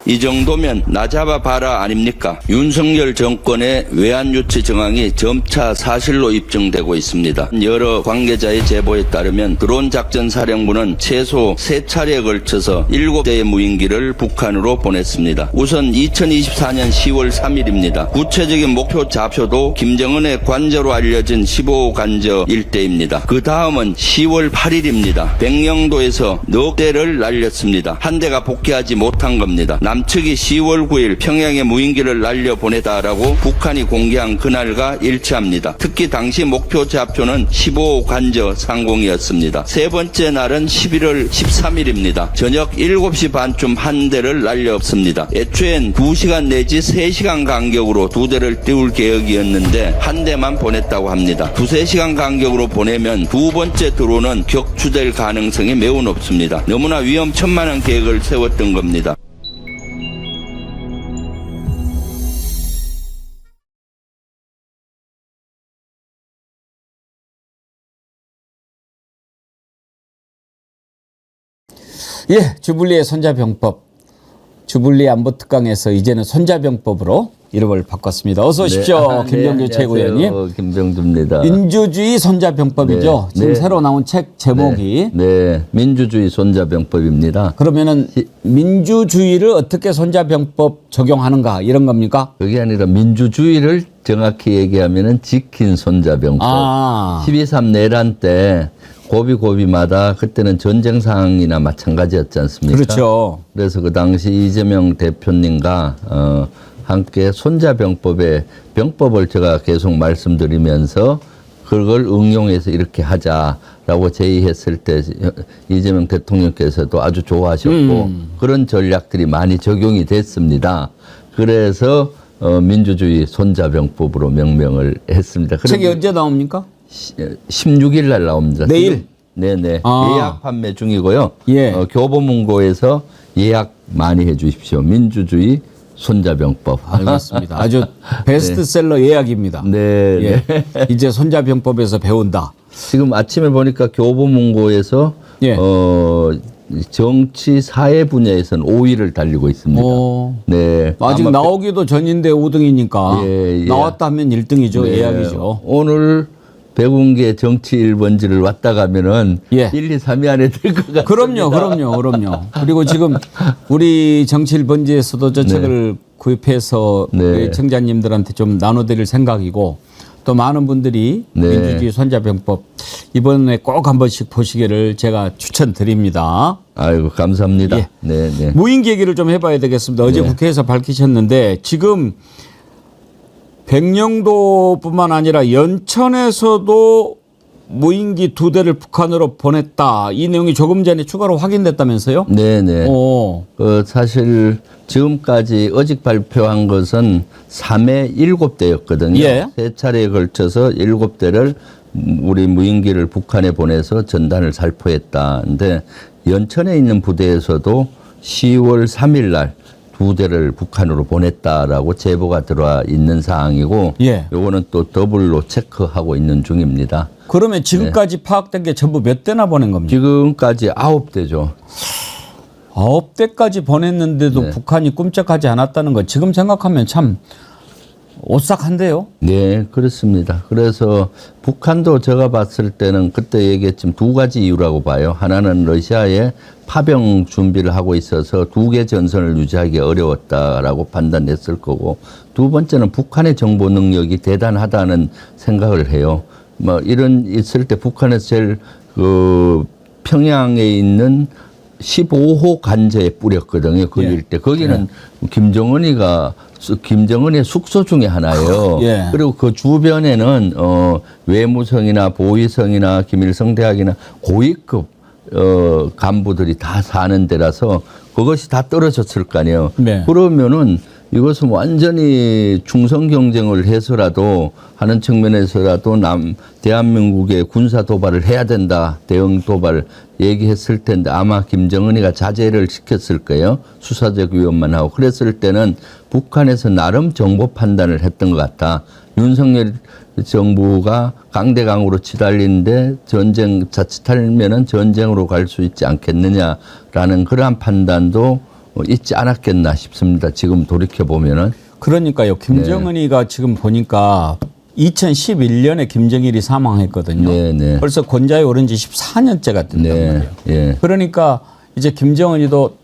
이 정도면 나잡아 봐라 아닙니까? 윤석열 정권의 외환유치 정황이 점차 사실로 입증되고 있습니다. 여러 관계자의 제보에 따르면 드론 작전 사령부는 최소 3차례에 걸쳐서 7대의 무인기를 북한으로 보냈습니다. 우선 2024년 10월 3일입니다. 구체적인 목표 좌표도 김정은의 관저로 알려진 15호 관저 일대입니다. 그 다음은 10월 8일입니다. 백령도에서 넉 대를 날렸습니다. 한 대가 복귀하지 못한 겁니다. 남측이 10월 9일 평양에 무인기를 날려보내다라고 북한이 공개한 그날과 일치합니다. 특히 당시 목표 좌표는 15호 관저 상공이었습니다. 세 번째 날은 11월 13일입니다. 저녁 7시 반쯤 한 대를 날렸습니다. 애초엔 2시간 내지 3시간 간격으로 2대를 띄울 계획이었는데 한 대만 보냈다고 합니다. 2-3시간 간격으로 보내면 두 번째 드론은 격추될 가능성이 매우 높습니다. 너무나 위험천만한 계획을 세웠던 겁니다. 예, 주불리의 손자병법. 주불리 안보특강에서 이제는 손자병법으로 이름을 바꿨습니다. 어서 오십시오. 네. 김병주 네, 최고위원님. 김병주입니다. 민주주의 손자병법이죠. 네. 지금 네. 새로 나온 책 제목이. 네, 민주주의 손자병법입니다. 그러면은 민주주의를 어떻게 손자병법 적용하는가 이런 겁니까? 그게 아니라 민주주의를 정확히 얘기하면은 지킨 손자병법. 12.3 내란 때 고비고비마다 그때는 전쟁 상황이나 마찬가지였지 않습니까? 그렇죠. 그래서 그 당시 이재명 대표님과 함께 손자병법의 병법을 제가 계속 말씀드리면서 그걸 응용해서 이렇게 하자라고 제의했을 때 이재명 대통령께서도 아주 좋아하셨고 그런 전략들이 많이 적용이 됐습니다. 그래서 민주주의 손자병법으로 명명을 했습니다. 책이 언제 나옵니까? 16일 날 나옵니다. 내일? 네네. 예약 판매 중이고요. 예. 교보문고에서 예약 많이 해 주십시오. 민주주의 손자병법. 알겠습니다. 아주 베스트셀러 예약입니다. 네. 예. 네. 이제 손자병법에서 배운다. 지금 아침에 보니까 교보문고에서 예. 정치 사회 분야에서는 5위를 달리고 있습니다. 네. 아직 아마 나오기도 전인데 5등이니까 예. 나왔다 하면 1등이죠. 네. 예약이죠. 오늘 백운계 정치 1번지를 왔다 가면은 예. 1, 2, 3위 안에 들 것 같습니다. 그럼요. 그리고 지금 우리 정치 1번지에서도 저 책을 구입해서 네. 우리 청자님들한테 좀 나눠드릴 생각이고 또 많은 분들이 네. 민주주의 손자병법 이번에 꼭 한 번씩 보시기를 제가 추천드립니다. 아이고 감사합니다. 예. 네, 네. 무인기 얘기를 좀 해봐야 되겠습니다. 어제 네. 국회에서 밝히셨는데 지금 백령도뿐만 아니라 연천에서도 무인기 2대를 북한으로 보냈다. 이 내용이 조금 전에 추가로 확인됐다면서요? 네, 네. 오. 사실 지금까지 어직 발표한 것은 3회 7대였거든요. 예. 3차례에 걸쳐서 7대를 우리 무인기를 북한에 보내서 전단을 살포했다. 근데 연천에 있는 부대에서도 10월 3일 날 2대를 북한으로 보냈다라고 제보가 들어와 있는 사항이고 예. 요거는 또 더블로 체크하고 있는 중입니다. 그러면 지금까지 파악된 게 전부 몇 대나 보낸 겁니까? 지금까지 9대죠. 9대까지 보냈는데도 네. 북한이 꿈쩍하지 않았다는 거 지금 생각하면 참 오싹한데요? 네, 그렇습니다. 그래서 북한도 제가 봤을 때는 그때 얘기했지만 2가지 이유라고 봐요. 하나는 러시아에 파병 준비를 하고 있어서 2개 전선을 유지하기 어려웠다라고 판단했을 거고, 두 번째는 북한의 정보 능력이 대단하다는 생각을 해요. 뭐 이런 있을 때 북한에서 제일 평양에 있는 15호 관저에 뿌렸거든요. 그 일대. 거기는 김정은의 숙소 중에 하나예요. 예. 그리고 그 주변에는 외무성이나 보위성이나 김일성 대학이나 고위급 간부들이 다 사는 데라서 그것이 다 떨어졌을 거 아니에요. 네. 그러면은 이것은 완전히 충성 경쟁을 해서라도 하는 측면에서라도 대한민국의 군사 도발을 해야 된다. 대응 도발을 얘기했을 텐데 아마 김정은이가 자제를 시켰을 거예요. 수사적 위협만 하고. 그랬을 때는 북한에서 나름 정보 판단을 했던 것 같다. 윤석열 정부가 강대강으로 치달리는데 자칫하면은 전쟁으로 갈 수 있지 않겠느냐라는 그러한 판단도 있지 않았겠나 싶습니다. 지금 돌이켜 보면은. 그러니까요. 김정은이가 지금 보니까 2011년에 김정일이 사망했거든요. 네. 벌써 권좌에 오른 지 14년째가 됐단 말이에요. 예. 그러니까 이제 김정은이도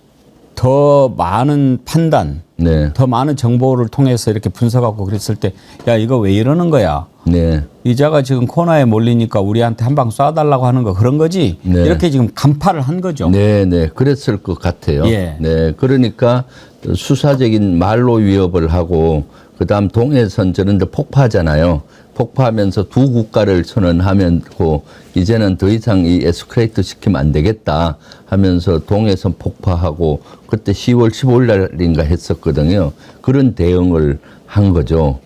더 많은 판단, 네. 더 많은 정보를 통해서 이렇게 분석하고 그랬을 때, 야, 이거 왜 이러는 거야? 네. 이자가 지금 코너에 몰리니까 우리한테 한 방 쏴달라고 하는 거 그런 거지? 네. 이렇게 지금 간파를 한 거죠. 네. 그랬을 것 같아요. 예. 네. 그러니까 수사적인 말로 위협을 하고 그다음 동해선 저런 데 폭파하잖아요. 폭파하면서 두 국가를 선언하면서 이제는 더 이상 이 에스컬레이트 시키면 안 되겠다 하면서 동해선 폭파하고 그때 10월 15일 날인가 했었거든요. 그런 대응을 한 거죠.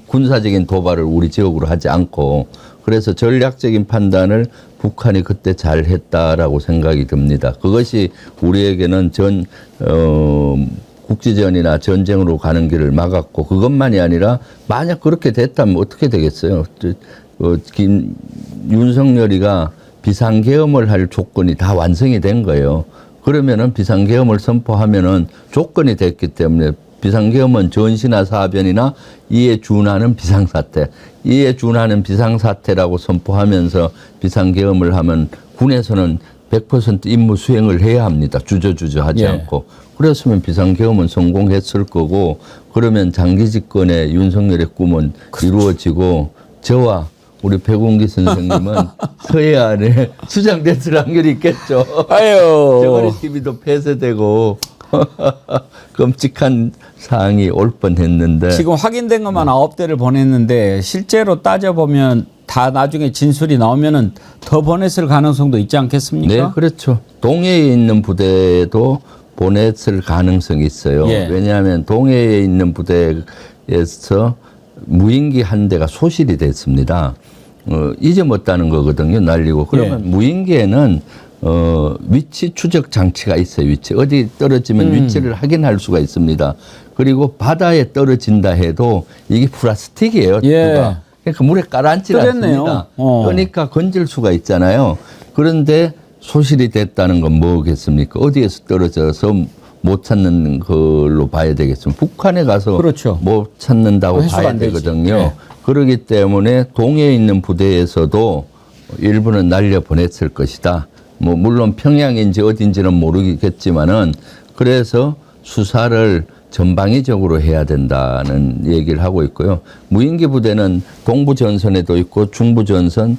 군사적인 도발을 우리 지역으로 하지 않고 그래서 전략적인 판단을 북한이 그때 잘 했다라고 생각이 듭니다. 그것이 우리에게는 국지전이나 전쟁으로 가는 길을 막았고 그것만이 아니라 만약 그렇게 됐다면 어떻게 되겠어요? 윤석열이가 비상계엄을 할 조건이 다 완성이 된 거예요. 그러면은 비상계엄을 선포하면은 조건이 됐기 때문에 비상계엄은 전시나 사변이나 이에 준하는 비상사태, 이에 준하는 비상사태라고 선포하면서 비상계엄을 하면 군에서는 100% 임무 수행을 해야 합니다. 주저주저 하지 않고. 그랬으면 비상계엄은 성공했을 거고 그러면 장기 집권의 윤석열의 꿈은 이루어지고 저와 우리 백운기 선생님은 서해안에 수장됐을 확률이 있겠죠. 아유. 저번에 TV도 폐쇄되고 끔찍한 사항이 올 뻔했는데 지금 확인된 것만 9대를 보냈는데 실제로 따져보면 다 나중에 진술이 나오면은 더 보냈을 가능성도 있지 않겠습니까? 네, 그렇죠. 동해에 있는 부대에도 보냈을 가능성이 있어요. 예. 왜냐하면 동해에 있는 부대에서 무인기 한 대가 소실이 됐습니다. 잊어먹었다는 거거든요. 날리고. 그러면 무인기에는 위치 추적 장치가 있어요. 위치. 어디 떨어지면 위치를 확인할 수가 있습니다. 그리고 바다에 떨어진다 해도 이게 플라스틱이에요. 누가. 그러니까 물에 가라앉지 않습니다. 그러니까 건질 수가 있잖아요. 그런데 소실이 됐다는 건 뭐겠습니까? 어디에서 떨어져서 못 찾는 걸로 봐야 되겠습니다. 북한에 가서 그렇죠. 못 찾는다고 봐야 되거든요. 네. 그렇기 때문에 동해에 있는 부대에서도 일부는 날려보냈을 것이다. 뭐 물론 평양인지 어딘지는 모르겠지만은 그래서 수사를 전방위적으로 해야 된다는 얘기를 하고 있고요. 무인기 부대는 동부 전선에도 있고 중부 전선,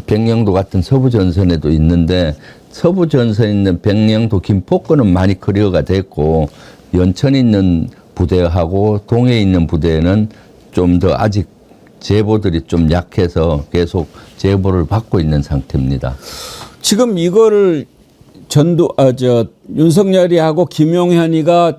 백령도 같은 서부 전선에도 있는데 서부 전선에 있는 백령도 김포권은 많이 클리어가 됐고 연천에 있는 부대하고 동해에 있는 부대는 좀 더 아직 제보들이 좀 약해서 계속 제보를 받고 있는 상태입니다. 지금 이거를 윤석열이 하고 김용현이가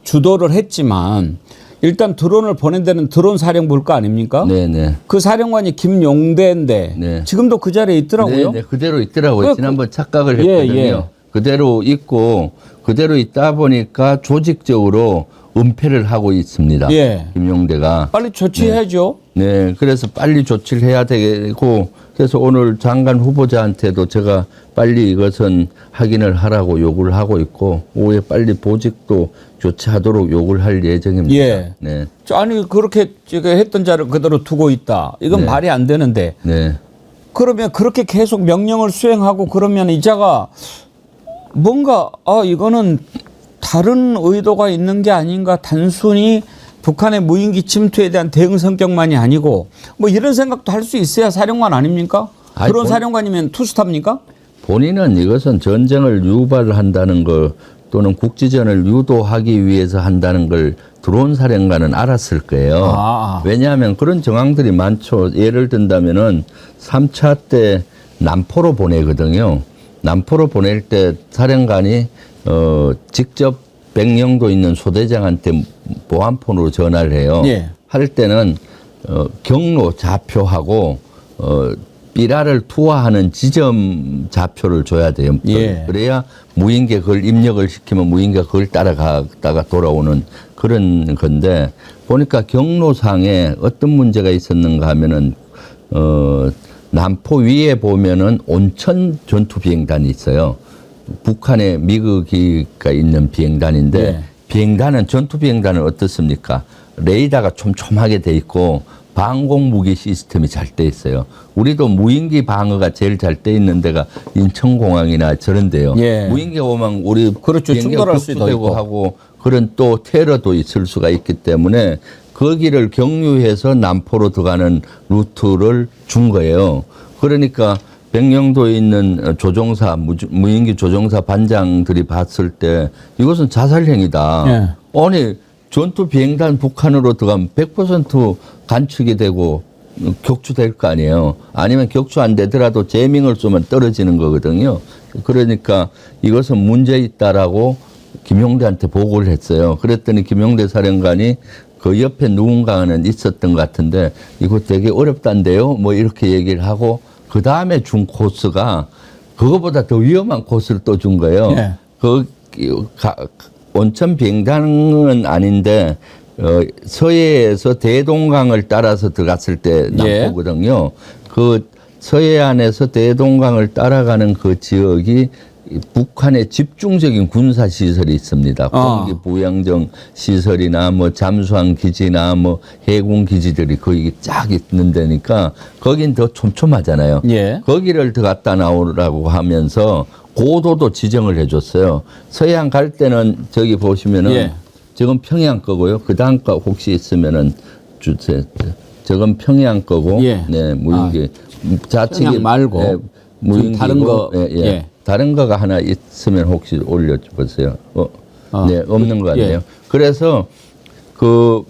주도를 했지만 일단 드론을 보낸 데는 드론 사령부일 거 아닙니까? 네네. 그 사령관이 김용대인데 네. 지금도 그 자리에 있더라고요. 네, 그대로 있더라고요. 지난번 착각을 했거든요. 그대로 있고 그대로 있다 보니까 조직적으로 은폐를 하고 있습니다. 김용대가. 빨리 조치해야죠. 네, 그래서 빨리 조치를 해야 되고 그래서 오늘 장관 후보자한테도 제가 빨리 이것은 확인을 하라고 요구를 하고 있고 오후에 빨리 보직도 조치하도록 요구를 할 예정입니다. 네. 아니 그렇게 했던 자를 그대로 두고 있다. 이건 말이 안 되는데. 네. 그러면 그렇게 계속 명령을 수행하고 그러면 이자가 뭔가 이거는 다른 의도가 있는 게 아닌가 단순히 북한의 무인기 침투에 대한 대응 성격만이 아니고 뭐 이런 생각도 할 수 있어야 사령관 아닙니까? 그런 사령관이면 투스탑니까? 본인은 이것은 전쟁을 유발한다는 거 또는 국지전을 유도하기 위해서 한다는 걸 드론 사령관은 알았을 거예요. 왜냐하면 그런 정황들이 많죠. 예를 든다면은 3차 때 남포로 보내거든요. 남포로 보낼 때 사령관이 직접 백령도 있는 소대장한테 보안폰으로 전화를 해요. 할 때는 경로 좌표하고 삐라를 투하하는 지점 좌표를 줘야 돼요. 그래야 무인기에 그걸 입력을 시키면 무인기가 그걸 따라가다가 돌아오는 그런 건데 보니까 경로상에 어떤 문제가 있었는가 하면은 남포 위에 보면은 온천 전투 비행단이 있어요. 북한에 미국이가 있는 비행단인데 예. 비행단은 전투 비행단은 어떻습니까? 레이더가 촘촘하게 돼 있고 방공 무기 시스템이 잘 돼 있어요. 우리도 무인기 방어가 제일 잘 돼 있는 데가 인천공항이나 저런데요. 예. 무인기가 오면 우리 그렇죠. 비행기가 충돌할 수도 격추되고 있고. 하고 그런 또 테러도 있을 수가 있기 때문에 거기를 경유해서 남포로 들어가는 루트를 준 거예요. 그러니까 백령도에 있는 조종사, 무인기 조종사 반장들이 봤을 때 이것은 자살행위다. 예. 아니, 전투 비행단 북한으로 들어가면 100% 간축이 되고 격추될 거 아니에요. 아니면 격추 안 되더라도 제밍을 쏘면 떨어지는 거거든요. 그러니까 이것은 문제 있다라고 김용대한테 보고를 했어요. 그랬더니 김용대 사령관이 그 옆에 누군가는 있었던 것 같은데 이거 되게 어렵단데요. 뭐 이렇게 얘기를 하고 그 다음에 준 코스가 그거보다 더 위험한 코스를 또 준 거예요. 예. 온천 비행단은 아닌데 서해에서 대동강을 따라서 들어갔을 때 남포거든요. 그 서해안에서 대동강을 따라가는 그 지역이 북한의 집중적인 군사 시설이 있습니다. 공기 부양정 시설이나 뭐 잠수함 기지나 뭐 해군 기지들이 거기 쫙 있는 데니까 거긴 더 촘촘하잖아요. 예. 거기를 들어갔다 나오라고 하면서 고도도 지정을 해줬어요. 서해안 갈 때는 저기 보시면은 예. 저건 평양 거고요. 그 다음 거 혹시 있으면은 주세요. 저건 평양 거고, 예. 네 무인기 좌측에 평양 말고 네, 무인기고, 다른 거, 예, 예. 예. 다른 거가 하나 있으면 혹시 올려보세요. 네 없는 것 같네요. 예. 그래서 그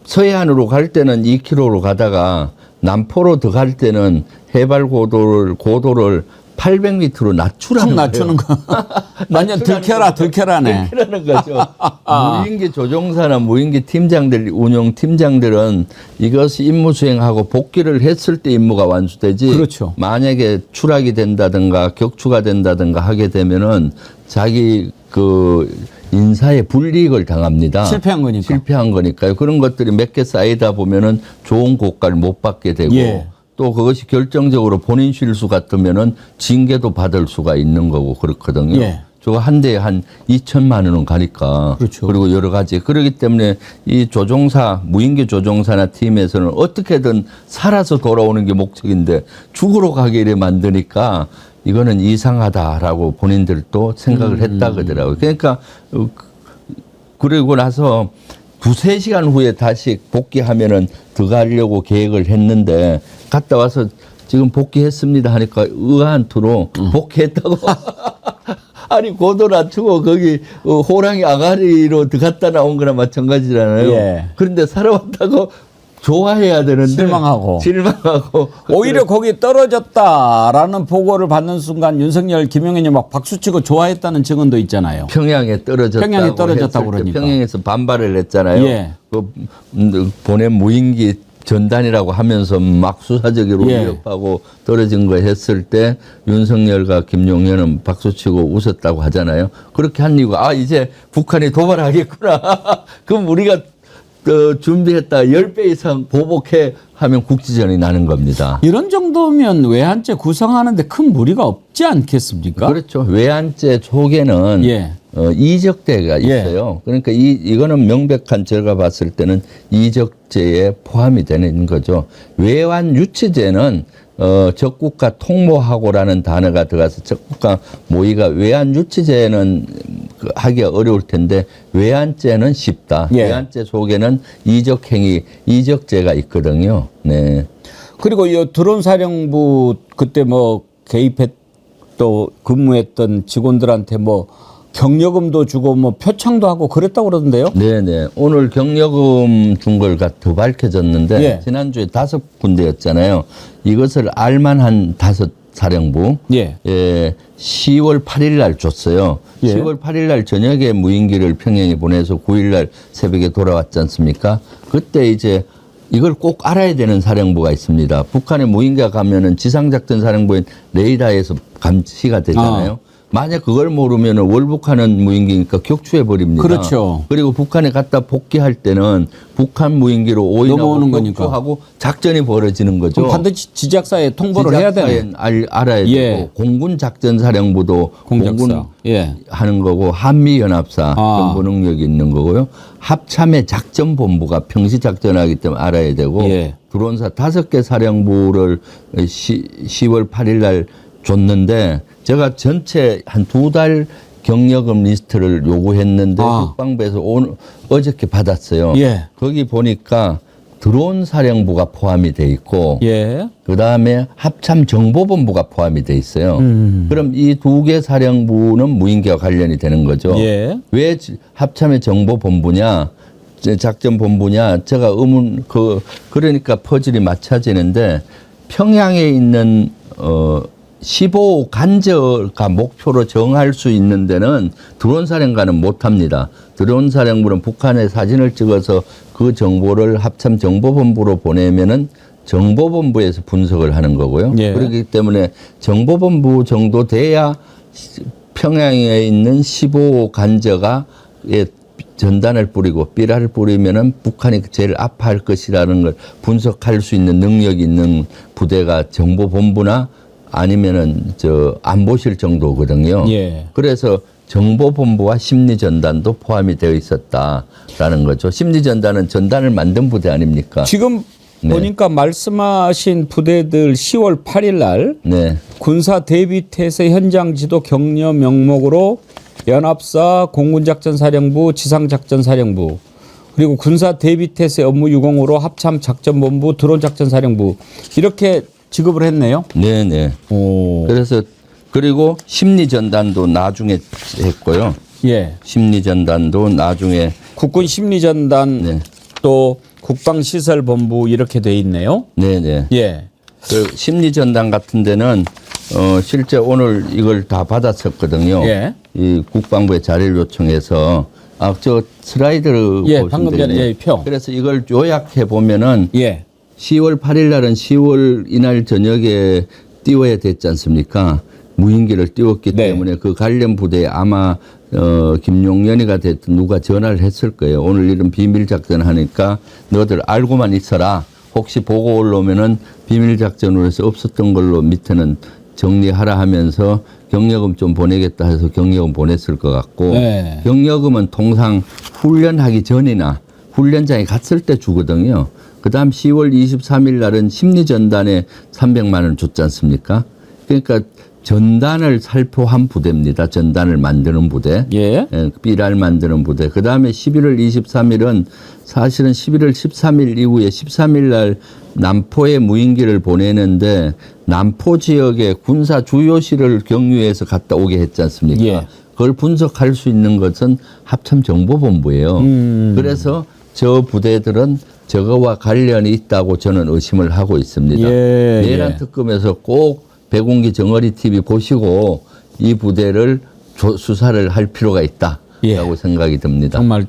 서해안으로 갈 때는 2km로 가다가 남포로 들어갈 때는 해발 고도를 800m로 낮추라는 거예요. 낮추는 거. 완전 들켜라네. 들켜라는 거죠. 무인기 조종사나 무인기 팀장들, 운영 팀장들은 이것이 임무 수행하고 복귀를 했을 때 임무가 완수되지. 그렇죠. 만약에 추락이 된다든가 격추가 된다든가 하게 되면은 자기 그 인사에 불이익을 당합니다. 실패한 거니까. 실패한 거니까요. 그런 것들이 몇 개 쌓이다 보면은 좋은 고가를 못 받게 되고. 예. 또 그것이 결정적으로 본인 실수 같으면은 징계도 받을 수가 있는 거고 그렇거든요. 예. 저거 한 대에 한 2천만 원은 가니까. 그렇죠. 그리고 여러 가지. 그렇기 때문에 이 조종사, 무인기 조종사나 팀에서는 어떻게든 살아서 돌아오는 게 목적인데 죽으러 가게 이래 만드니까 이거는 이상하다라고 본인들도 생각을 했다 그러더라고요. 그러니까 그리고 나서 2-3시간 후에 다시 복귀하면은 들어가려고 계획을 했는데 갔다 와서 지금 복귀했습니다 하니까 의아한 투로 복귀했다고. 아니 고도 낮추고 거기 호랑이 아가리로 들어갔다 나온 거나 마찬가지잖아요. 예. 그런데 살아왔다고 좋아해야 되는데 실망하고. 오히려 거기 떨어졌다라는 보고를 받는 순간 윤석열, 김용현이 막 박수치고 좋아했다는 증언도 있잖아요. 평양에 떨어졌다고 그러니까. 평양에서 반발을 했잖아요. 예. 그 보낸 무인기 전단이라고 하면서 막 수사적으로 예. 위협하고 떨어진 거 했을 때 윤석열과 김용현은 박수치고 웃었다고 하잖아요. 그렇게 한 이유가 이제 북한이 도발하겠구나. 그럼 우리가 준비했다 10배 이상 보복해 하면 국지전이 나는 겁니다. 이런 정도면 외환죄 구성하는데 큰 무리가 없지 않겠습니까? 그렇죠. 외환죄 속에는 예. 이적죄가 있어요. 그러니까 이거는 명백한 제가 봤을 때는 이적죄에 포함이 되는 거죠. 외환 유치죄는 적국가 통모하고라는 단어가 들어가서 적국가 모의가 외환 유치죄는 하기가 어려울 텐데 외환죄는 쉽다. 예. 외환죄 속에는 이적행위, 이적죄가 있거든요. 네. 그리고 이 드론 사령부 그때 뭐 개입했 또 근무했던 직원들한테 뭐 경력금도 주고 뭐 표창도 하고 그랬다고 그러던데요. 네네. 오늘 경력금 준 걸 더 밝혀졌는데 예. 지난주에 5군데였잖아요. 이것을 알만한 5 사령부. 예. 10월 8일 날 줬어요. 예. 10월 8일 날 저녁에 무인기를 평양에 보내서 9일 날 새벽에 돌아왔지 않습니까? 그때 이제 이걸 꼭 알아야 되는 사령부가 있습니다. 북한의 무인기가 가면은 지상작전 사령부인 레이더에서 감시가 되잖아요. 만약 그걸 모르면 월북하는 무인기니까 격추해 버립니다. 그렇죠. 그리고 북한에 갖다 복귀할 때는 북한 무인기로 오인하고 넘어오는 거니까. 격추하고 작전이 벌어지는 거죠. 그럼 반드시 지작사에 통보를 해야 되네. 알아야 예. 되고 공군 작전사령부도 공작사. 공군 예. 하는 거고 한미연합사 아. 정보 능력이 있는 거고요. 합참의 작전본부가 평시 작전하기 때문에 알아야 되고 예. 드론사 5개 사령부를 10월 8일 날 줬는데 제가 전체 한 2달 경력금 리스트를 요구했는데 아. 국방부에서 어저께 받았어요. 예. 거기 보니까 드론 사령부가 포함이 돼 있고 예. 그다음에 합참 정보본부가 포함이 돼 있어요. 그럼 이 2개 사령부는 무인기와 관련이 되는 거죠. 예. 왜 합참의 정보본부냐, 작전본부냐, 제가 그러니까 퍼즐이 맞춰지는데 평양에 있는 15 간저가 목표로 정할 수 있는 데는 드론 사령관은 못 합니다. 드론 사령부는 북한의 사진을 찍어서 그 정보를 합참 정보본부로 보내면은 정보본부에서 분석을 하는 거고요. 예. 그렇기 때문에 정보본부 정도 돼야 평양에 있는 15 간저가 전단을 뿌리고 삐라를 뿌리면은 북한이 제일 아파할 것이라는 걸 분석할 수 있는 능력이 있는 부대가 정보본부나 아니면은 안보실 정도거든요. 예. 그래서 정보본부와 심리전단도 포함이 되어 있었다라는 거죠. 심리전단은 전단을 만든 부대 아닙니까? 지금 네. 보니까 말씀하신 부대들 10월 8일 날 네. 군사 대비태세 현장 지도 격려 명목으로 연합사 공군작전사령부 지상작전사령부 그리고 군사 대비태세 업무 유공으로 합참작전본부 드론작전사령부 이렇게 지급을 했네요. 네네. 오. 그래서 그리고 심리전단도 나중에 했고요. 예. 심리전단도 나중에 국군 심리전단 네. 또 국방시설본부 이렇게 돼 있네요. 네네. 예. 그 심리전단 같은 데는 실제 오늘 이걸 다 받았었거든요. 예. 이 국방부에 자료를 요청해서 저 슬라이드를 예, 보시면 방금 전에 되겠네요. 예, 표. 그래서 이걸 요약해 보면은 예. 10월 8일 날은 10월 이날 저녁에 띄워야 됐지 않습니까? 무인기를 띄웠기 네. 때문에 그 관련 부대에 아마 김용연이가 됐든 누가 전화를 했을 거예요. 오늘 이런 비밀 작전 하니까 너들 알고만 있어라. 혹시 보고 올라오면은 비밀 작전으로 해서 없었던 걸로 밑에는 정리하라 하면서 경력금 좀 보내겠다 해서 경력금 보냈을 것 같고 네. 경력금은 통상 훈련하기 전이나 훈련장에 갔을 때 주거든요. 그다음 10월 23일 날은 심리전단에 300만 원 줬지 않습니까? 그러니까 전단을 살포한 부대입니다. 전단을 만드는 부대. 예. 삐랄 만드는 부대. 그다음에 11월 23일은 사실은 11월 13일 이후에 13일 날 남포에 무인기를 보내는데 남포 지역의 군사 주요실을 경유해서 갔다 오게 했지 않습니까? 예. 그걸 분석할 수 있는 것은 합참정보본부예요. 그래서 저 부대들은 저거와 관련이 있다고 저는 의심을 하고 있습니다. 예, 내란 예. 특검에서 꼭 백운기 정어리 TV 보시고 이 부대를 수사를 할 필요가 있다라고 예. 생각이 듭니다. 정말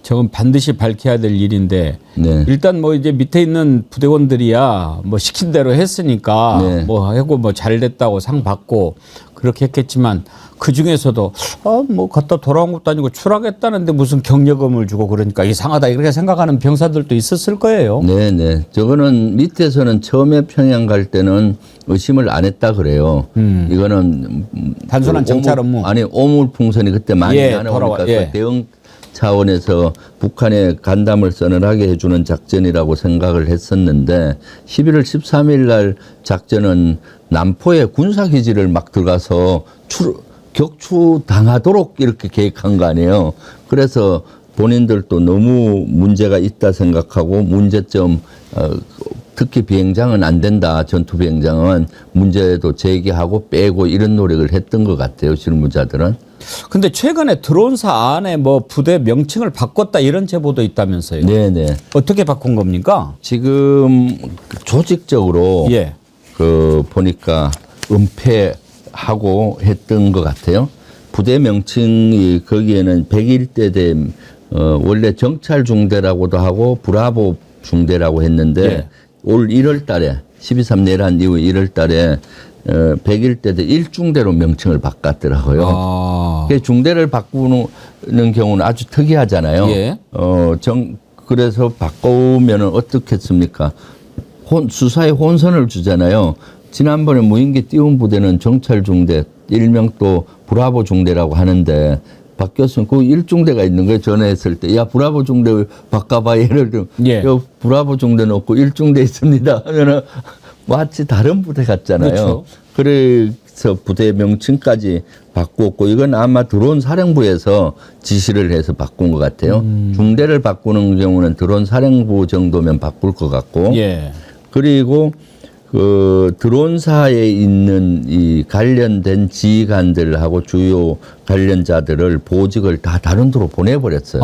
저건 반드시 밝혀야 될 일인데 네. 일단 뭐 이제 밑에 있는 부대원들이야 뭐 시킨 대로 했으니까 네. 뭐 하고 뭐 잘 됐다고 상 받고 그렇게 했겠지만 그 중에서도 뭐 갔다 돌아온 것도 아니고 출하겠다는데 무슨 격려금을 주고 그러니까 이상하다 이렇게 생각하는 병사들도 있었을 거예요. 네네. 저거는 밑에서는 처음에 평양 갈 때는 의심을 안 했다 그래요. 이거는 단순한 정찰 업무. 아니 오물풍선이 그때 많이 예, 나오니까 예. 그 대응 차원에서 북한에 간담을 서늘하게 해주는 작전이라고 생각을 했었는데 11월 13일 날 작전은 남포의 군사기지를 막 들어가서 격추당하도록 이렇게 계획한 거 아니에요. 그래서 본인들도 너무 문제가 있다 생각하고 문제점 특히 비행장은 안 된다. 전투 비행장은 문제도 제기하고 빼고 이런 노력을 했던 것 같아요. 실무자들은. 근데 최근에 드론사 안에 뭐 부대 명칭을 바꿨다 이런 제보도 있다면서요. 네네. 어떻게 바꾼 겁니까? 지금 조직적으로 예. 보니까 은폐하고 했던 것 같아요. 부대 명칭이 거기에는 101대 원래 정찰 중대라고도 하고 브라보 중대라고 했는데 예. 올 1월 달에 12.3 내란 이후 1월 달에 100일 때 1중대로 명칭을 바꿨더라고요. 중대를 바꾸는 경우는 아주 특이하잖아요. 예. 그래서 바꾸면 어떻겠습니까? 수사에 혼선을 주잖아요. 지난번에 무인기 띄운 부대는 정찰중대, 일명 또 브라보 중대라고 하는데 바뀌었으면 그 1중대가 있는 거예요. 전화했을 때. 야, 브라보 중대 바꿔봐. 예를 들면 예. 브라보 중대는 없고 1중대 있습니다. 하면은 마치 다른 부대 같잖아요. 그렇죠. 그래서 부대 명칭까지 바꾸었고 이건 아마 드론 사령부에서 지시를 해서 바꾼 것 같아요. 중대를 바꾸는 경우는 드론 사령부 정도면 바꿀 것 같고. 예. 그리고 그 드론사에 있는 이 관련된 지휘관들하고 주요 관련자들을 보직을 다 다른 데로 보내버렸어요.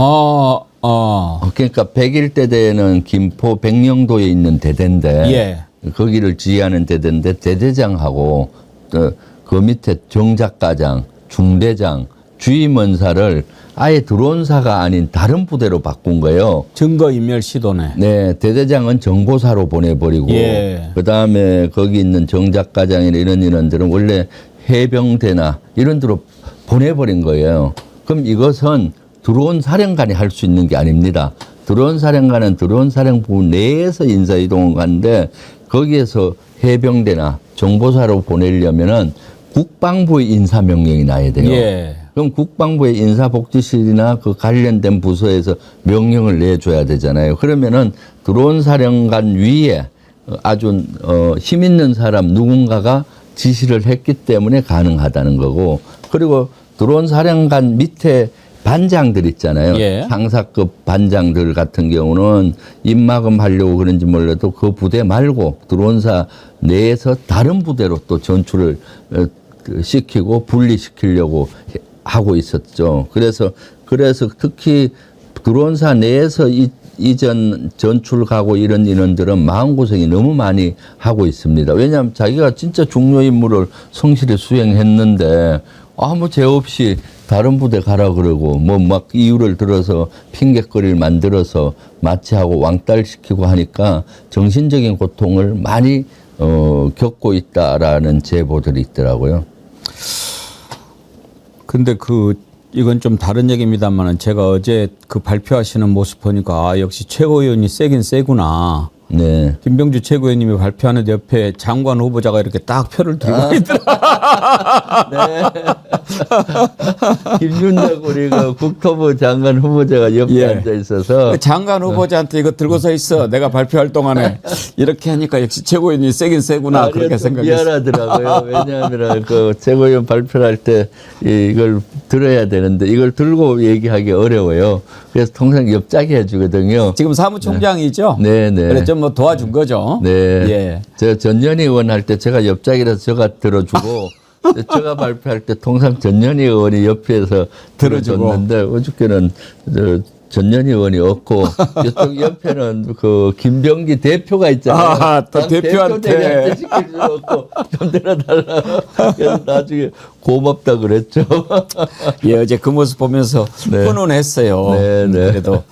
그러니까 101대 대는 김포 백령도에 있는 대대인데 예. 거기를 지휘하는 대대인데 대대장하고 그 밑에 정작과장, 중대장, 주임원사를 아예 드론사가 아닌 다른 부대로 바꾼 거예요. 증거인멸 시도네. 네, 대대장은 정보사로 보내버리고, 예. 그 다음에 거기 있는 정작과장이나 이런 인원들은 원래 해병대나 이런 데로 보내버린 거예요. 그럼 이것은 드론 사령관이 할 수 있는 게 아닙니다. 드론 사령관은 드론 사령부 내에서 인사이동을 하는데 거기에서 해병대나 정보사로 보내려면은 국방부의 인사명령이 나야 돼요. 예. 그럼 국방부의 인사복지실이나 그 관련된 부서에서 명령을 내줘야 되잖아요. 그러면은 드론 사령관 위에 아주 힘 있는 사람 누군가가 지시를 했기 때문에 가능하다는 거고, 그리고 드론 사령관 밑에 반장들 있잖아요. 예. 상사급 반장들 같은 경우는 입막음 하려고 그런지 몰라도 그 부대 말고 드론사 내에서 다른 부대로 또 전출을 시키고 분리시키려고 하고 있었죠. 그래서 특히 드론사 내에서 이전 전출 가고 이런 인원들은 마음고생이 너무 많이 하고 있습니다. 왜냐하면 자기가 진짜 중요 임무를 성실히 수행했는데 아무 죄 없이 다른 부대 가라 그러고 뭐 막 이유를 들어서 핑계거리를 만들어서 마취하고 왕따시키고 하니까 정신적인 고통을 많이 겪고 있다라는 제보들이 있더라고요. 근데 이건 좀 다른 얘기입니다만은 제가 어제 그 발표하시는 모습 보니까 역시 최고위원이 세긴 세구나. 네. 김병주 최고위원님이 발표하는 옆에 장관 후보자가 이렇게 딱 표를 들고 있더라. 네. 김윤석 우리가 국토부 장관 후보자가 옆에 예. 앉아 있어서 그 장관 후보자한테 이거 들고 서 있어. 내가 발표할 동안에 이렇게 하니까 역시 최고위원이 세긴 세구나. 그렇게 생각했어요. 미안하더라고요. 왜냐하면 그 최고위원 발표를 할 때 이걸 들어야 되는데 이걸 들고 얘기하기 어려워요. 그래서 통상 옆자기 해주거든요. 지금 사무총장이죠? 네네. 그래서 뭐 도와준 거죠. 네. 예. 저 전현희 의원 할 때 제가 옆자기라서 제가 들어주고 제가 발표할 때 통상 전현희 의원이 옆에서 들어줬는데 어저께는 전현희 의원이 없고 이쪽 옆에는 그 김병기 대표가 있잖아요. 또 대표한테 시킬 수 없고 좀 들어달라. 그래서 나중에 고맙다 그랬죠. 예, 어제 그 모습 보면서 훈훈했어요. 네, 네. 그래도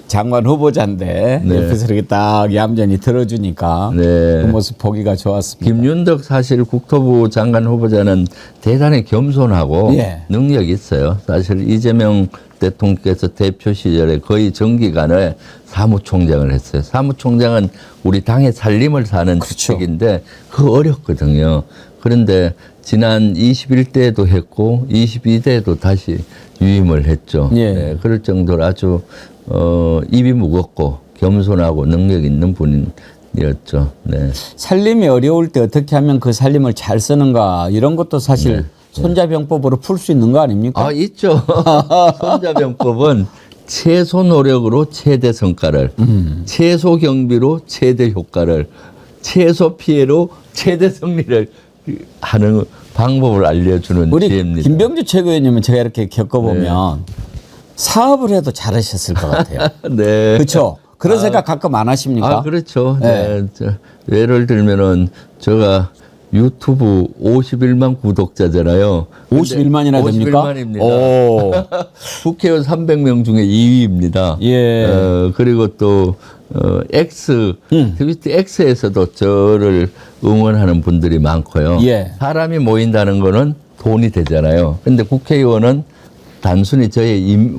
장관 후보자인데 네. 옆에서 이렇게 딱 얌전히 들어주니까 네. 그 모습 보기가 좋았습니다. 김윤덕 사실 국토부 장관 후보자는 대단히 겸손하고 예. 능력이 있어요. 사실 이재명 대통령께서 대표 시절에 거의 정기간에 사무총장을 했어요. 사무총장은 우리 당의 살림을 사는 직책인데 그거 어렵거든요. 그런데 지난 21대에도 했고 22대에도 다시 유임을 했죠. 예. 네, 그럴 정도로 아주 입이 무겁고 겸손하고 능력 있는 분이었죠. 네. 살림이 어려울 때 어떻게 하면 그 살림을 잘 쓰는가 이런 것도 사실 손자병법으로 풀 수 있는 거 아닙니까? 아, 있죠. 손자병법은 최소 노력으로 최대 성과를, 최소 경비로 최대 효과를, 최소 피해로 최대 승리를 하는 방법을 알려주는 우리 지혜입니다. 김병주 최고위원님은 제가 이렇게 겪어보면 사업을 해도 잘하셨을 것 같아요. 네. 그렇죠? 그런 생각 가끔 안 하십니까? 아, 그렇죠. 네. 네. 예를 들면은 제가 유튜브 51만 구독자잖아요. 51만이나 됩니까? 51만입니다. 오. 국회의원 300명 중에 2위입니다. 예. 그리고 또 트위터 X에서도 저를 응원하는 분들이 많고요. 예. 사람이 모인다는 거는 돈이 되잖아요. 근데 국회의원은 단순히 저의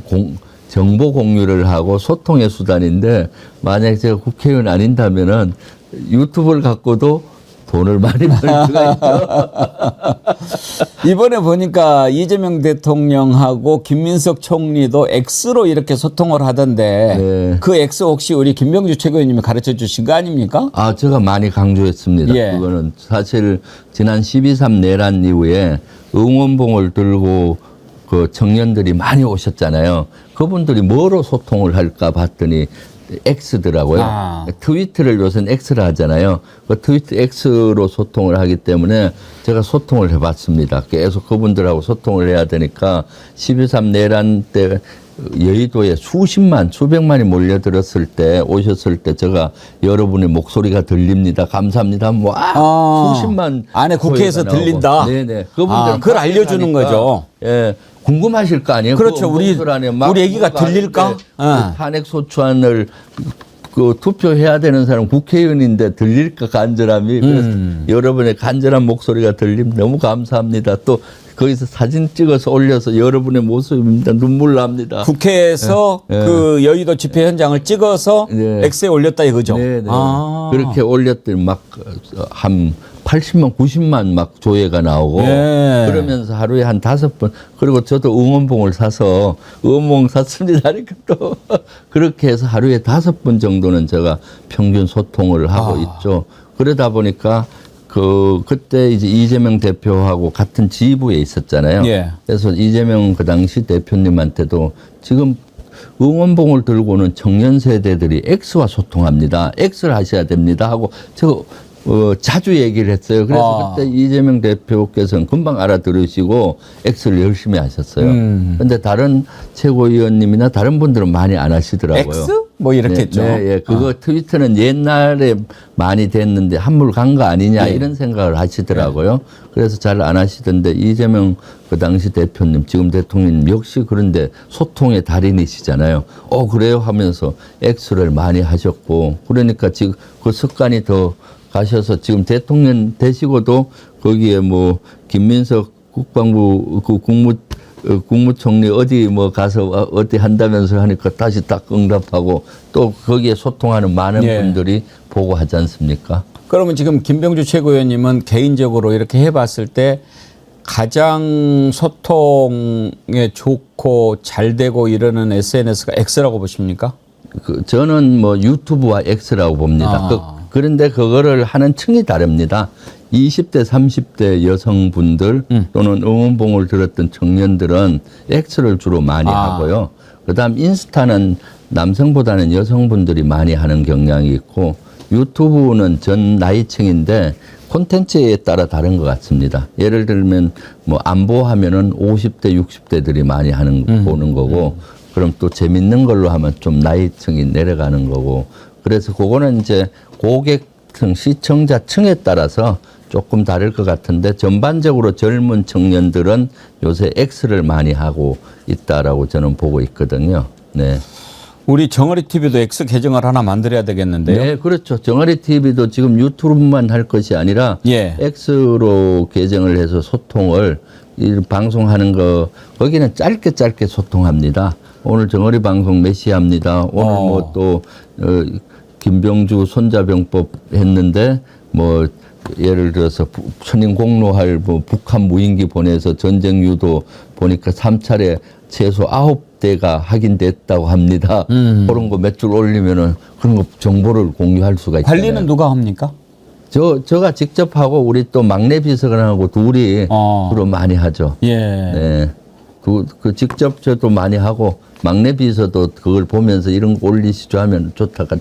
정보 공유를 하고 소통의 수단인데 만약에 제가 국회의원 아닌다면은 유튜브를 갖고도 돈을 많이 벌 수가 있죠. 이번에 보니까 이재명 대통령하고 김민석 총리도 X로 이렇게 소통을 하던데 네. 그 X 혹시 우리 김병주 최고위원님이 가르쳐 주신 거 아닙니까? 아, 제가 많이 강조했습니다. 예. 그거는 사실 지난 12.3 내란 이후에 응원봉을 들고 그 청년들이 많이 오셨잖아요. 그분들이 뭐로 소통을 할까 봤더니 X더라고요. 아. 트위터를 요새는 X를 하잖아요. 그 트위터 X로 소통을 하기 때문에 제가 소통을 해봤습니다. 계속 그분들하고 소통을 해야 되니까 12.3 내란 때 여의도에 수백만이 몰려들었을 때 오셨을 때 제가 여러분의 목소리가 들립니다. 감사합니다. 뭐 수십만 안에 국회에서 소리가 나오고. 들린다. 네네. 그분들 그걸 알려주는 거죠. 예. 궁금하실 거 아니에요? 그렇죠. 우리 얘기가 들릴까? 탄핵 소추안을 그 투표해야 되는 사람 국회의원인데 들릴까 간절함이 그래서 여러분의 간절한 목소리가 들리면 너무 감사합니다. 또 거기서 사진 찍어서 올려서 여러분의 모습입니다. 눈물 납니다. 국회에서 그 여의도 집회 현장을 찍어서 네. X에 올렸다 이거죠. 네네. 그렇게 올렸더니 막 한 80만, 90만 막 조회가 나오고 네. 그러면서 하루에 한 5번 그리고 저도 응원봉을 사서 응원봉 샀습니다. 그러니까 또 그렇게 해서 하루에 5번 정도는 제가 평균 소통을 하고 있죠. 그러다 보니까 그때 이제 이재명 대표하고 같은 지부에 있었잖아요. 예. 그래서 이재명 그 당시 대표님한테도 지금 응원봉을 들고는 청년 세대들이 X와 소통합니다. X를 하셔야 됩니다 하고 제가 자주 얘기를 했어요. 그래서 그때 이재명 대표께서는 금방 알아들으시고 X를 열심히 하셨어요. 그런데 다른 최고위원님이나 다른 분들은 많이 안 하시더라고요. X? 뭐 이렇게 했죠. 네, 그거 트위터는 옛날에 많이 됐는데 한물 간 거 아니냐 이런 생각을 하시더라고요. 그래서 잘 안 하시던데 이재명 그 당시 대표님, 지금 대통령 역시 그런데 소통의 달인이시잖아요. 그래요 하면서 X를 많이 하셨고 그러니까 지금 그 습관이 더 가셔서 지금 대통령 되시고도 거기에 뭐 김민석 국방부 그 국무총리 어디 뭐 가서 어디 한다면서 하니까 다시 딱 응답하고 또 거기에 소통하는 많은 분들이 보고 하지 않습니까? 그러면 지금 김병주 최고위원님은 개인적으로 이렇게 해봤을 때 가장 소통에 좋고 잘 되고 이러는 SNS가 X라고 보십니까? 저는 뭐 유튜브와 X라고 봅니다. 그런데 그거를 하는 층이 다릅니다. 20대, 30대 여성분들 또는 응원봉을 들었던 청년들은 X를 주로 많이 하고요. 그다음 인스타는 남성보다는 여성분들이 많이 하는 경향이 있고 유튜브는 전 나이층인데 콘텐츠에 따라 다른 것 같습니다. 예를 들면 뭐 안보하면은 50대, 60대들이 많이 보는 거고 그럼 또 재밌는 걸로 하면 좀 나이층이 내려가는 거고 그래서 그거는 이제 고객층, 시청자층에 따라서 조금 다를 것 같은데 전반적으로 젊은 청년들은 요새 X를 많이 하고 있다라고 저는 보고 있거든요. 네. 우리 정어리 TV도 X 계정을 하나 만들어야 되겠는데요. 네, 그렇죠. 정어리 TV도 지금 유튜브만 할 것이 아니라 X로 계정을 해서 소통을 방송하는 거 거기는 짧게 소통합니다. 오늘 정어리 방송 몇 시에 합니다. 오늘 뭐 또 김병주 손자병법 했는데 뭐 예를 들어서 천인 공로할 뭐 북한 무인기 보내서 전쟁 유도 보니까 3차례 최소 9대가 확인됐다고 합니다. 그런 거 몇 줄 올리면은 그런 거 정보를 공유할 수가 있잖아요. 관리는 누가 합니까? 제가 직접 하고 우리 또 막내 비서관하고 둘이 주로 많이 하죠. 예. 네. 그 직접 저도 많이 하고 막내 비서도 그걸 보면서 이런 거 올리시죠 하면 좋다가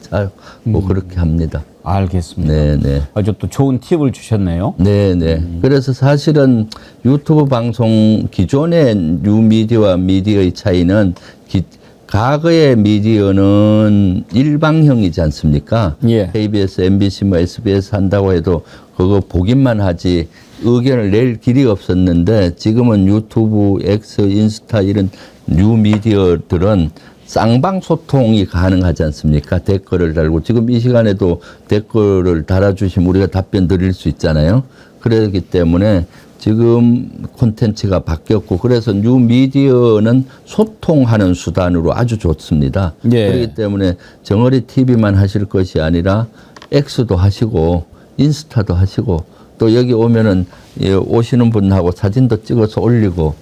뭐 그렇게 합니다. 알겠습니다. 네네. 아주 또 좋은 팁을 주셨네요. 네네. 그래서 사실은 유튜브 방송 기존의 뉴미디어와 미디어의 차이는 과거의 미디어는 일방형이지 않습니까? KBS, MBC, 뭐 SBS 한다고 해도 그거 보기만 하지 의견을 낼 길이 없었는데 지금은 유튜브, X, 인스타 이런 뉴미디어들은 쌍방 소통이 가능하지 않습니까? 댓글을 달고 지금 이 시간에도 댓글을 달아주시면 우리가 답변 드릴 수 있잖아요. 그렇기 때문에 지금 콘텐츠가 바뀌었고 그래서 뉴미디어는 소통하는 수단으로 아주 좋습니다. 예. 그렇기 때문에 정어리 TV만 하실 것이 아니라 X도 하시고 인스타도 하시고 또 여기 오면은 오시는 분하고 사진도 찍어서 올리고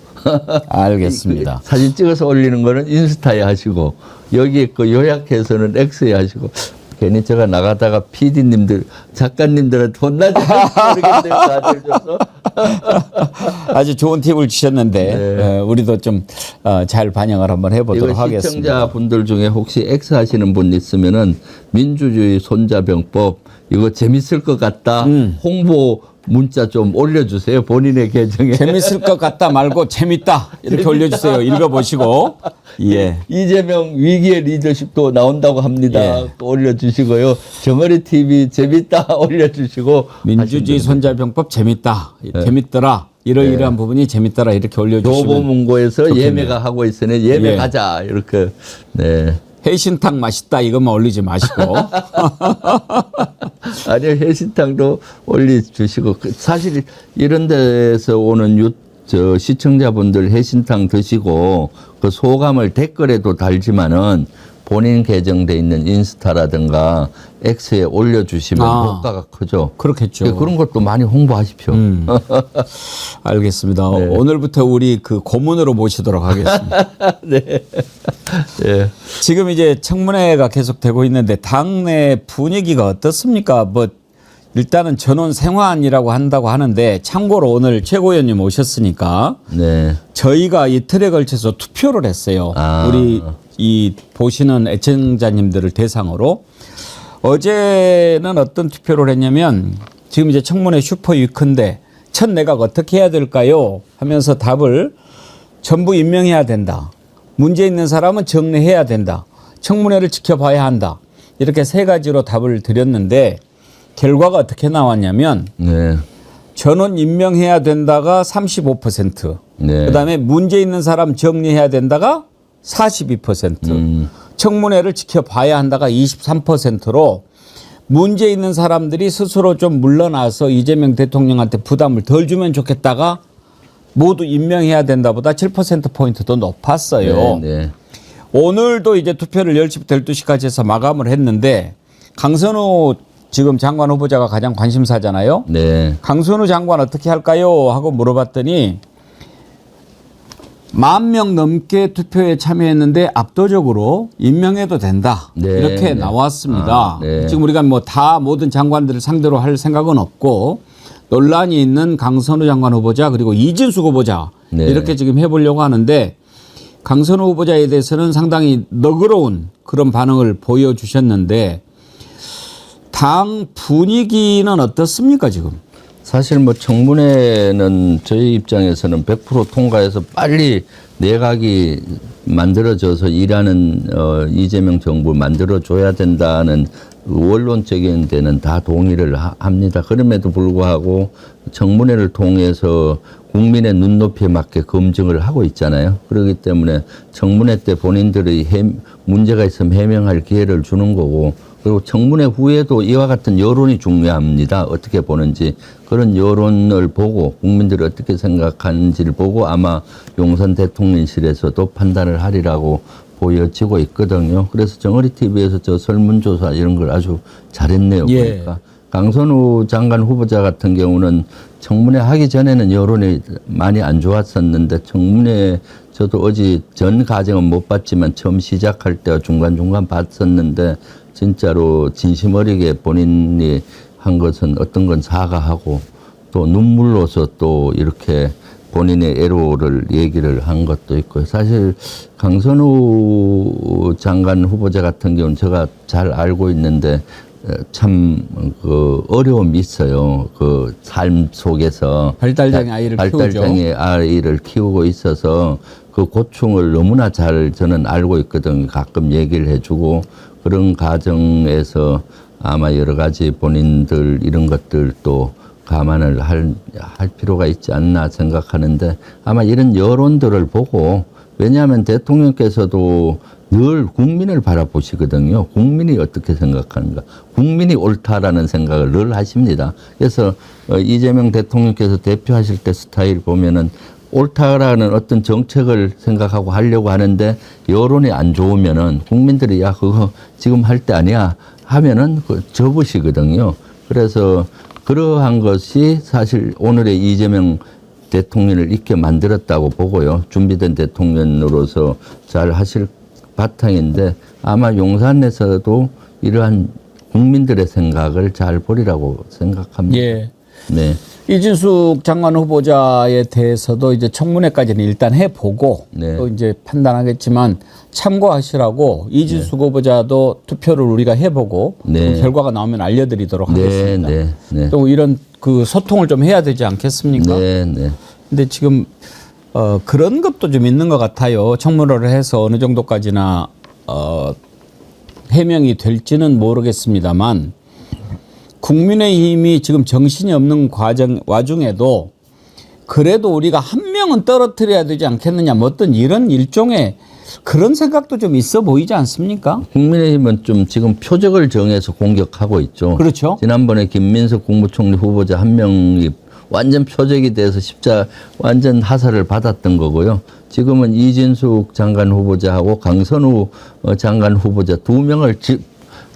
알겠습니다. 사진 찍어서 올리는 거는 인스타에 하시고 여기에 그 요약해서는 X에 하시고 괜히 제가 나가다가 PD님들 작가님들한테 혼나지 모르겠네요. 다들 줘서. 아주 좋은 팁을 주셨는데 네. 우리도 좀 잘 반영을 한번 해보도록 이거 하겠습니다. 시청자분들 중에 혹시 X 하시는 분 있으면은 민주주의 손자병법 이거 재밌을 것 같다. 홍보 문자 좀 올려주세요. 본인의 계정에. 재밌을 것 같다 말고 재밌다 이렇게 올려주세요. 읽어보시고. 예. 이재명 위기의 리더십도 나온다고 합니다. 예. 또 올려주시고요. 정어리 TV 재밌다 올려주시고. 민주주의 손자병법 재밌다. 재밌더라. 이러이러한 부분이 재밌더라. 이렇게 올려주시면 교보문고에서 좋겠네요. 예매가 하고 있으니 예매 예. 가자. 이렇게. 네. 해신탕 맛있다 이것만 올리지 마시고. 아니요, 해신탕도 올려주시고. 사실 이런 데서 오는 시청자분들 해신탕 드시고 그 소감을 댓글에도 달지만은 본인 계정돼 있는 인스타라든가 X에 올려주시면 효과가 크죠. 그렇겠죠. 네, 그런 것도 많이 홍보하십시오. 알겠습니다. 오늘부터 우리 그 고문으로 모시도록 하겠습니다. 네. 네. 지금 이제 청문회가 계속되고 있는데 당내 분위기가 어떻습니까? 뭐 일단은 전원 생환이라고 한다고 하는데 참고로 오늘 최고위원님 오셨으니까 네. 저희가 이틀에 걸쳐서 투표를 했어요. 우리 이 보시는 애청자님들을 대상으로 어제는 어떤 투표를 했냐면 지금 이제 청문회 슈퍼 위크인데 첫 내각 어떻게 해야 될까요? 하면서 답을 전부 임명해야 된다. 문제 있는 사람은 정리해야 된다. 청문회를 지켜봐야 한다. 이렇게 세 가지로 답을 드렸는데 결과가 어떻게 나왔냐면 네. 전원 임명해야 된다가 35%. 네. 그다음에 문제 있는 사람 정리해야 된다가 42%. 청문회를 지켜봐야 한다가 23%로 문제 있는 사람들이 스스로 좀 물러나서 이재명 대통령한테 부담을 덜 주면 좋겠다가 모두 임명해야 된다보다 7%포인트도 높았어요. 네, 네. 오늘도 이제 투표를 10시부터 12시까지 해서 마감을 했는데 강선우 지금 장관 후보자가 가장 관심사잖아요. 네. 강선우 장관 어떻게 할까요? 하고 물어봤더니 10,000명 넘게 투표에 참여했는데 압도적으로 임명해도 된다. 네, 이렇게 네. 나왔습니다. 네. 지금 우리가 뭐 다 모든 장관들을 상대로 할 생각은 없고 논란이 있는 강선우 장관 후보자 그리고 이진숙 후보자 네. 이렇게 지금 해보려고 하는데 강선우 후보자에 대해서는 상당히 너그러운 그런 반응을 보여주셨는데 당 분위기는 어떻습니까 지금? 사실 뭐 청문회는 저희 입장에서는 100% 통과해서 빨리 내각이 만들어져서 일하는 이재명 정부 만들어줘야 된다는 원론적인 데는 다 동의를 합니다. 그럼에도 불구하고 청문회를 통해서 국민의 눈높이에 맞게 검증을 하고 있잖아요. 그렇기 때문에 청문회 때 본인들의 문제가 있으면 해명할 기회를 주는 거고 그리고 청문회 후에도 이와 같은 여론이 중요합니다. 어떻게 보는지. 그런 여론을 보고 국민들이 어떻게 생각하는지를 보고 아마 용산 대통령실에서도 판단을 하리라고 보여지고 있거든요. 그래서 정어리 TV에서 저 설문조사 이런 걸 아주 잘했네요. 예. 보니까. 강선우 장관 후보자 같은 경우는 청문회 하기 전에는 여론이 많이 안 좋았었는데 청문회 저도 어제 전 과정은 못 봤지만 처음 시작할 때 중간중간 봤었는데 진짜로 진심 어리게 본인이 한 것은 어떤 건 사과하고 또 눈물로서 또 이렇게 본인의 애로를 얘기를 한 것도 있고 사실 강선우 장관 후보자 같은 경우는 제가 잘 알고 있는데 참 그 어려움이 있어요. 그 삶 속에서 발달장애 아이를 키우죠. 발달장애 아이를 키우고 있어서 그 고충을 너무나 잘 저는 알고 있거든요. 가끔 얘기를 해주고 그런 과정에서 아마 여러 가지 본인들 이런 것들도 감안을 할 필요가 있지 않나 생각하는데 아마 이런 여론들을 보고 왜냐하면 대통령께서도 늘 국민을 바라보시거든요. 국민이 어떻게 생각하는가. 국민이 옳다라는 생각을 늘 하십니다. 그래서 이재명 대통령께서 대표하실 때 스타일 보면은 옳다라는 어떤 정책을 생각하고 하려고 하는데 여론이 안 좋으면은 국민들이 야 그거 지금 할 때 아니야 하면은 접으시거든요. 그래서 그러한 것이 사실 오늘의 이재명 대통령을 있게 만들었다고 보고요. 준비된 대통령으로서 잘 하실 바탕인데 아마 용산에서도 이러한 국민들의 생각을 잘 보리라고 생각합니다. 예. 네. 이진숙 장관 후보자에 대해서도 이제 청문회까지는 일단 해보고 네. 또 이제 판단하겠지만 참고하시라고 이진숙 후보자도 투표를 우리가 해보고 네. 그 결과가 나오면 알려드리도록 네, 하겠습니다. 네, 네. 또 이런 그 소통을 좀 해야 되지 않겠습니까? 네, 네. 근데 지금 그런 것도 좀 있는 것 같아요. 청문회를 해서 어느 정도까지나 해명이 될지는 모르겠습니다만 국민의힘이 지금 정신이 없는 와중에도 그래도 우리가 한 명은 떨어뜨려야 되지 않겠느냐 뭐 어떤 이런 일종의 그런 생각도 좀 있어 보이지 않습니까? 국민의힘은 좀 지금 표적을 정해서 공격하고 있죠. 그렇죠. 지난번에 김민석 국무총리 후보자 한 명이 완전 표적이 돼서 완전 하사를 받았던 거고요. 지금은 이진숙 장관 후보자하고 강선우 장관 후보자 두 명을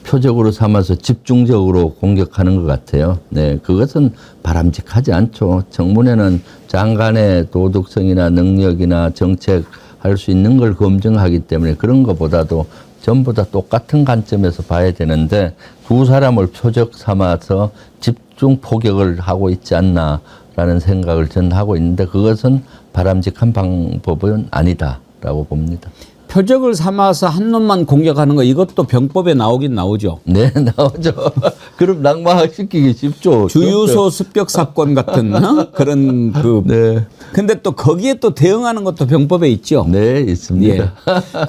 표적으로 삼아서 집중적으로 공격하는 것 같아요. 네, 그것은 바람직하지 않죠. 청문회는 장관의 도덕성이나 능력이나 정책 할 수 있는 걸 검증하기 때문에 그런 것보다도 전부 다 똑같은 관점에서 봐야 되는데 두 사람을 표적 삼아서 집중 포격을 하고 있지 않나라는 생각을 저는 하고 있는데 그것은 바람직한 방법은 아니다라고 봅니다. 표적을 삼아서 한 놈만 공격하는 거 이것도 병법에 나오긴 나오죠. 네, 나오죠. 그럼 낙마시키기 쉽죠. 주유소 습격 사건 같은 그런 그. 네. 근데 또 거기에 또 대응하는 것도 병법에 있죠. 네, 있습니다. 예.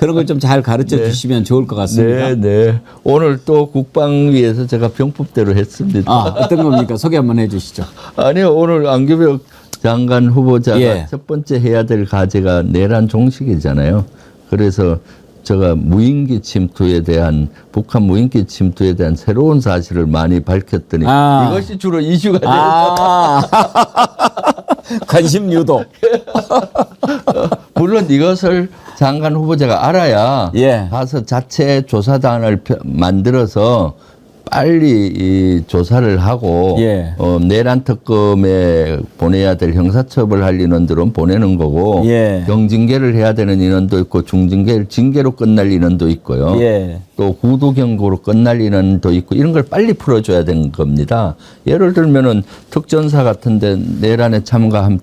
그런 걸 좀 잘 가르쳐 주시면 좋을 것 같습니다. 네, 네. 오늘 또 국방위에서 제가 병법대로 했습니다. 아, 어떤 겁니까? 소개 한번 해 주시죠. 아니요, 오늘 안규백 장관 후보자가 예. 첫 번째 해야 될 과제가 내란 종식이잖아요. 그래서 제가 무인기 침투에 대한 북한 무인기 침투에 대한 새로운 사실을 많이 밝혔더니 이것이 주로 이슈가 되었다. 관심 유도. 물론 이것을 장관 후보자가 알아야 예. 가서 자체 조사단을 만들어서 빨리 이 조사를 하고 예. 내란 특검에 보내야 될 형사처벌할 인원들은 보내는 거고 예. 경징계를 해야 되는 인원도 있고 징계로 끝날 인원도 있고요. 예. 또 구두 경고로 끝날 인원도 있고 이런 걸 빨리 풀어줘야 되는 겁니다. 예를 들면은 특전사 같은데 내란에 참가한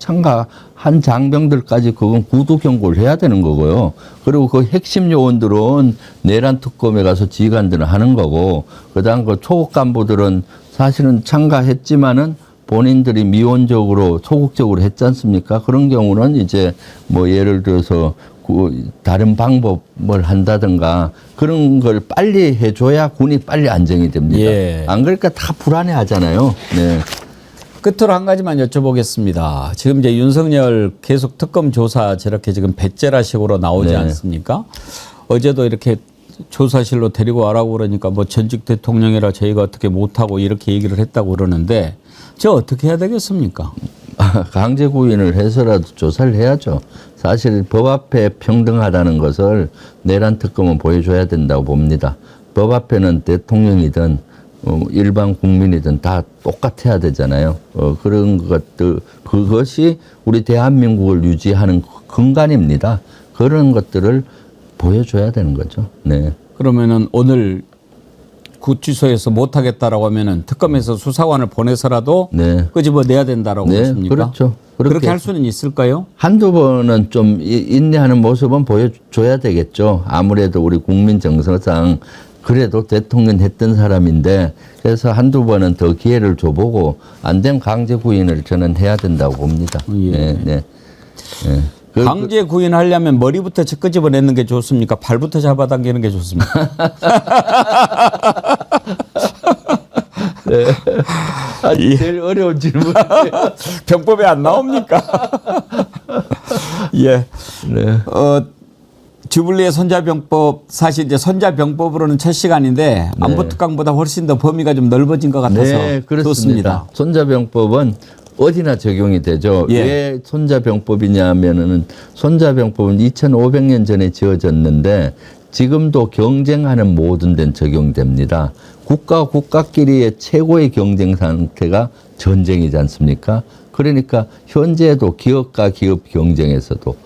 장병들까지 그건 구두 경고를 해야 되는 거고요. 그리고 그 핵심 요원들은 내란 특검에 가서 지휘관들은 하는 거고, 그다음 그 초급 간부들은 사실은 참가했지만은 본인들이 미온적으로 소극적으로 했지 않습니까? 그런 경우는 이제 뭐 예를 들어서 다른 방법을 한다든가 그런 걸 빨리 해줘야 군이 빨리 안정이 됩니다. 예. 안 그러니까 다 불안해 하잖아요. 네. 끝으로 한 가지만 여쭤보겠습니다. 지금 이제 윤석열 계속 특검 조사 저렇게 지금 배째라식으로 나오지 네. 않습니까? 어제도 이렇게 조사실로 데리고 와라고 그러니까 뭐 전직 대통령이라 저희가 어떻게 못하고 이렇게 얘기를 했다고 그러는데 저 어떻게 해야 되겠습니까? 강제 구인을 해서라도 조사를 해야죠. 사실 법 앞에 평등하다는 것을 내란 특검은 보여줘야 된다고 봅니다. 법 앞에는 대통령이든 일반 국민이든 다 똑같아야 되잖아요. 그런 것들, 그것이 우리 대한민국을 유지하는 근간입니다. 그런 것들을 보여줘야 되는 거죠. 네. 그러면은 오늘 구치소에서 못하겠다라고 하면은 특검에서 수사관을 보내서라도 네. 끄집어내야 된다라고 네, 보십니까? 그렇죠. 그렇게 할 수는 있을까요? 한두 번은 좀 인내하는 모습은 보여줘야 되겠죠. 아무래도 우리 국민 정서상 그래도 대통령 했던 사람인데 그래서 한두 번은 더 기회를 줘보고 안 되면 강제 구인을 저는 해야 된다고 봅니다. 예. 네, 네. 네. 강제 구인하려면 머리부터 끄집어내는 게 좋습니까? 발부터 잡아당기는 게 좋습니까? 네. 제일 어려운 질문이에요. 병법에 안 나옵니까? 예. 네. 주불리의 손자병법 사실 이제 손자병법으로는 첫 시간인데 안보특강보다 훨씬 더 범위가 좀 넓어진 것 같아서 네, 그렇습니다. 좋습니다. 손자병법은 어디나 적용이 되죠. 예. 왜 손자병법이냐 하면은 손자병법은 2500년 전에 지어졌는데 지금도 경쟁하는 모든 데는 적용됩니다. 국가와 국가끼리의 최고의 경쟁 상태가 전쟁이지 않습니까? 그러니까 현재도 기업과 기업 경쟁에서도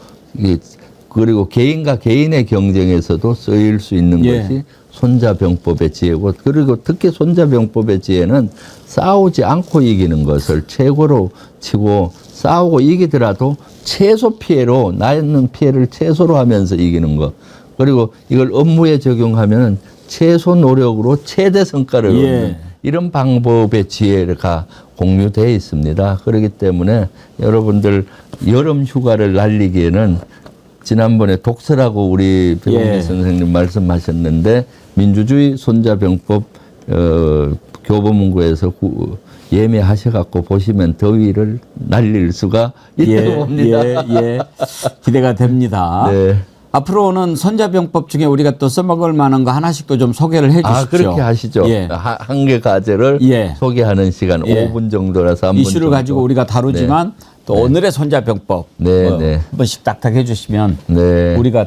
그리고 개인과 개인의 경쟁에서도 쓰일 수 있는 예. 것이 손자병법의 지혜고, 그리고 특히 손자병법의 지혜는 싸우지 않고 이기는 것을 최고로 치고, 싸우고 이기더라도 최소 피해로, 나는 피해를 최소로 하면서 이기는 것, 그리고 이걸 업무에 적용하면 최소 노력으로 최대 성과를 예. 얻는 이런 방법의 지혜가 공유되어 있습니다. 그렇기 때문에 여러분들 여름 휴가를 날리기에는 지난번에 독서라고 우리 배용기 예. 선생님 말씀하셨는데, 민주주의 손자병법 교보문고에서 예매하셔갖고 보시면 더위를 날릴 수가 있다고 봅니다. 예. 기대가 됩니다. 네. 앞으로는 손자병법 중에 우리가 또 써먹을 만한 거 하나씩 또 좀 소개를 해 주십시오. 그렇게 하시죠. 예. 한 개 과제를 예. 소개하는 시간 예. 5분 정도라서 3분 이슈를 정도. 가지고 우리가 다루지만 또 오늘의 손자병법 네, 네. 한 번씩 딱딱 해주시면 네. 우리가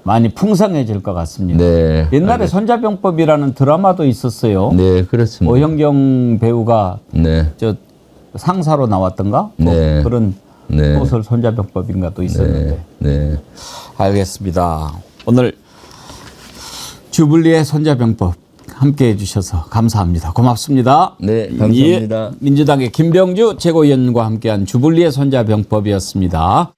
많이 풍성해질 것 같습니다. 네. 옛날에 손자병법이라는 드라마도 있었어요. 네, 그렇습니다. 오형경 배우가 네. 저 상사로 나왔던가? 뭐 네. 그런 네. 소설 손자병법인가 또 있었는데. 네. 알겠습니다. 오늘 주불리의 손자병법 함께 해주셔서 감사합니다. 고맙습니다. 네, 감사합니다. 민주당의 김병주 최고위원과 함께한 주불리의 손자병법이었습니다.